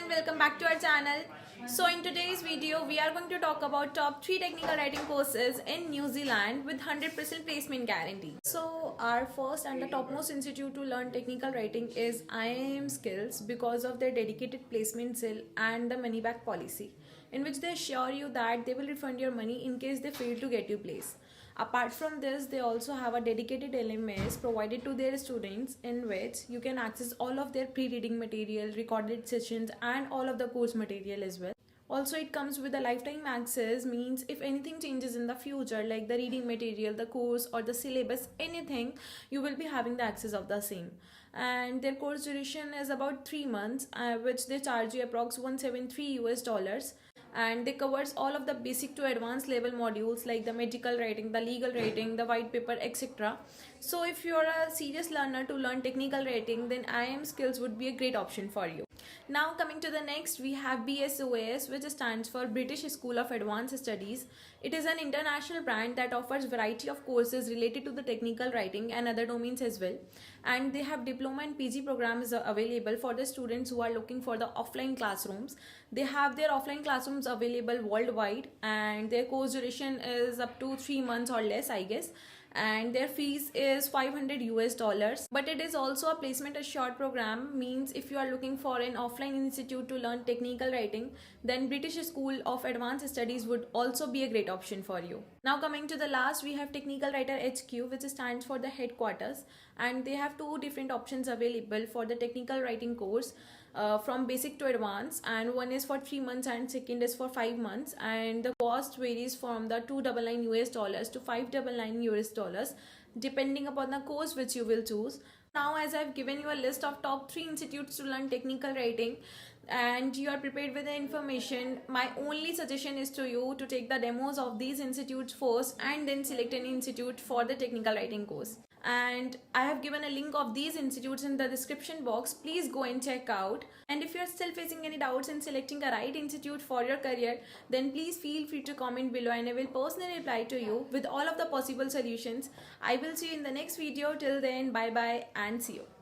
welcome back to our channel. So in today's video we are going to talk about top 3 technical writing courses in New Zealand with 100% placement guarantee. So our first and the topmost institute to learn technical writing is IIM Skills because of their dedicated placement cell and the money back policy, in which they assure you that they will refund your money in case they fail to get you place. Apart from this, they also have a dedicated LMS provided to their students in which you can access all of their pre-reading material, recorded sessions and all of the course material as well. Also, it comes with a lifetime access, means if anything changes in the future like the reading material, the course or the syllabus, anything, you will be having the access of the same. And their course duration is about 3 months, which they charge you approx 173 US dollars, and they covers all of the basic to advanced level modules like the medical writing, the legal writing, the white paper, etc. So if you're a serious learner to learn technical writing, then IIM Skills would be a great option for you. Now coming to the next, we have BSOAS, which stands for British School of Advanced Studies. It is an international brand that offers variety of courses related to the technical writing and other domains as well. And they have diploma and PG programs available for the students who are looking for the offline classrooms. They have their offline classrooms available worldwide, and their course duration is up to 3 months or less, I guess, and their fees is 500 US dollars. But it is also a placement assured program, means if you are looking for an offline institute to learn technical writing, then British School of Advanced Studies would also be a great option for you. Now coming to the last, we have Technical Writer HQ, which stands for the headquarters, and they have two different options available for the technical writing course, from basic to advanced, and one is for 3 months and second is for 5 months, and the cost varies from the 299 US dollars to 599 US dollars depending upon the course which you will choose. Now, as I've given you a list of top 3 institutes to learn technical writing and you are prepared with the information, my only suggestion is to you to take the demos of these institutes first and then select an institute for the technical writing course. And I have given a link of these institutes in the description box. Please go and check out. And if you are still facing any doubts in selecting a right institute for your career, then please feel free to comment below and I will personally reply to you with all of the possible solutions. I will see you in the next video. Till then, bye bye and see you.